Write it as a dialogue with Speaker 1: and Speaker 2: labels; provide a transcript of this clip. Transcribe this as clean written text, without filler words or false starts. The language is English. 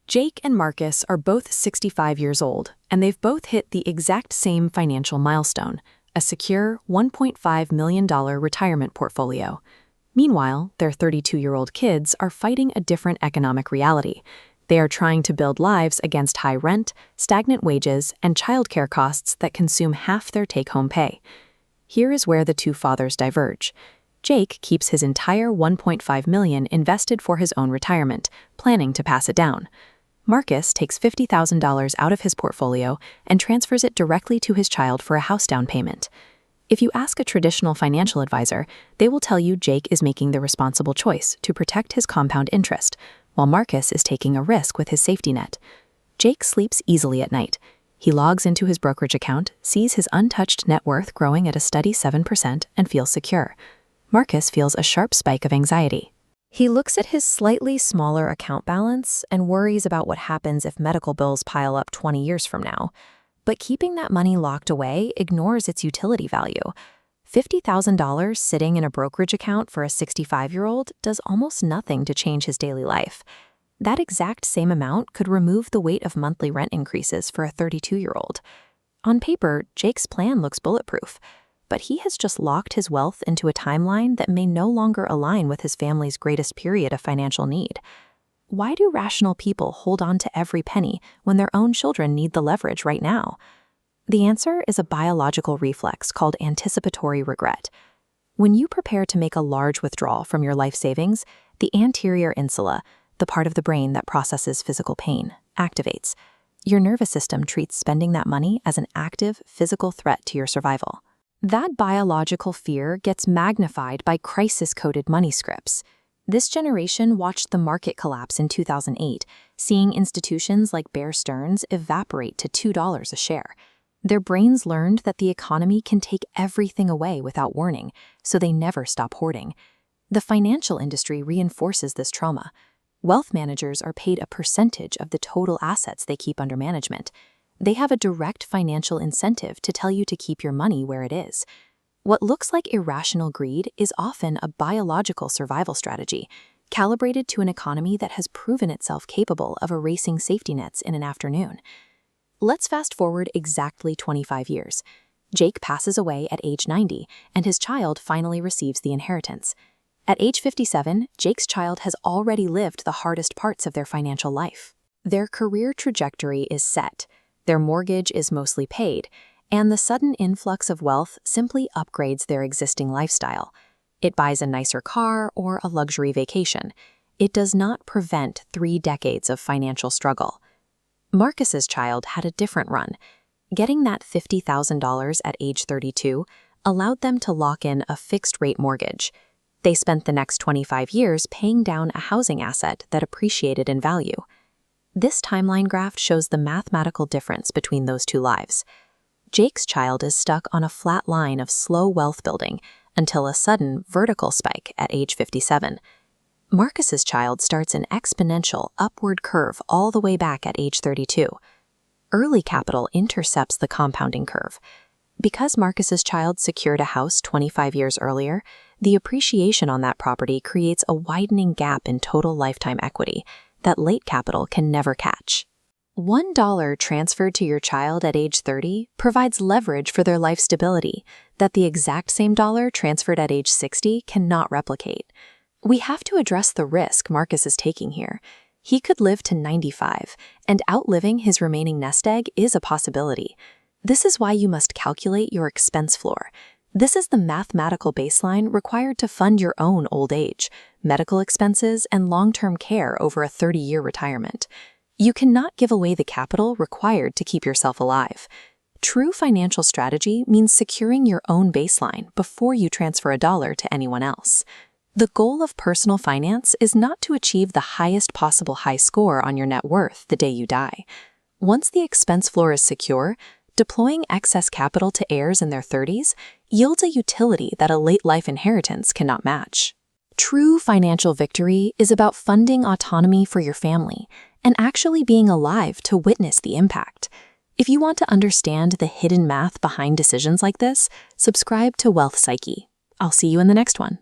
Speaker 1: Jake and Marcus are both 65 years old, and they've both hit the exact same financial milestone, a secure $1.5 million retirement portfolio. Meanwhile, their 32-year-old kids are fighting a different economic reality. They are trying to build lives against high rent, stagnant wages, and childcare costs that consume half their take-home pay. Here is where the two fathers diverge. Jake keeps his entire $1.5 million invested for his own retirement, planning to pass it down. Marcus takes $50,000 out of his portfolio and transfers it directly to his child for a house down payment. If you ask a traditional financial advisor, they will tell you Jake is making the responsible choice to protect his compound interest, while Marcus is taking a risk with his safety net. Jake sleeps easily at night. He logs into his brokerage account, sees his untouched net worth growing at a steady 7%, and feels secure. Marcus feels a sharp spike of anxiety. He looks at his slightly smaller account balance and worries about what happens if medical bills pile up 20 years from now. But keeping that money locked away ignores its utility value. $50,000 sitting in a brokerage account for a 65-year-old does almost nothing to change his daily life. That exact same amount could remove the weight of monthly rent increases for a 32-year-old. On paper, Jake's plan looks bulletproof, but he has just locked his wealth into a timeline that may no longer align with his family's greatest period of financial need. Why do rational people hold on to every penny when their own children need the leverage right now? The answer is a biological reflex called anticipatory regret. When you prepare to make a large withdrawal from your life savings, the anterior insula, the part of the brain that processes physical pain, activates. Your nervous system treats spending that money as an active, physical threat to your survival. That biological fear gets magnified by crisis-coded money scripts. This generation watched the market collapse in 2008, seeing institutions like Bear Stearns evaporate to $2 a share. Their brains learned that the economy can take everything away without warning, so they never stop hoarding. The financial industry reinforces this trauma. Wealth managers are paid a percentage of the total assets they keep under management. They have a direct financial incentive to tell you to keep your money where it is. What looks like irrational greed is often a biological survival strategy, calibrated to an economy that has proven itself capable of erasing safety nets in an afternoon. Let's fast forward exactly 25 years. Jake passes away at age 90, and his child finally receives the inheritance. At age 57, Jake's child has already lived the hardest parts of their financial life. Their career trajectory is set. Their mortgage is mostly paid, and the sudden influx of wealth simply upgrades their existing lifestyle. It buys a nicer car or a luxury vacation. It does not prevent 3 decades of financial struggle. Marcus's child had a different run. Getting that $50,000 at age 32 allowed them to lock in a fixed-rate mortgage. They spent the next 25 years paying down a housing asset that appreciated in value. This timeline graph shows the mathematical difference between those two lives. Jake's child is stuck on a flat line of slow wealth building until a sudden vertical spike at age 57. Marcus's child starts an exponential upward curve all the way back at age 32. Early capital intercepts the compounding curve. Because Marcus's child secured a house 25 years earlier, the appreciation on that property creates a widening gap in total lifetime equity that late capital can never catch. $1 transferred to your child at age 30 provides leverage for their life stability that the exact same dollar transferred at age 60 cannot replicate. We have to address the risk Marcus is taking here. He could live to 95, and outliving his remaining nest egg is a possibility. This is why you must calculate your expense floor. This is the mathematical baseline required to fund your own old age, medical expenses, and long-term care over a 30-year retirement. You cannot give away the capital required to keep yourself alive. True financial strategy means securing your own baseline before you transfer a dollar to anyone else. The goal of personal finance is not to achieve the highest possible high score on your net worth the day you die. Once the expense floor is secure, deploying excess capital to heirs in their 30s yields a utility that a late-life inheritance cannot match. True financial victory is about funding autonomy for your family and actually being alive to witness the impact. If you want to understand the hidden math behind decisions like this, subscribe to Wealth Psyche. I'll see you in the next one.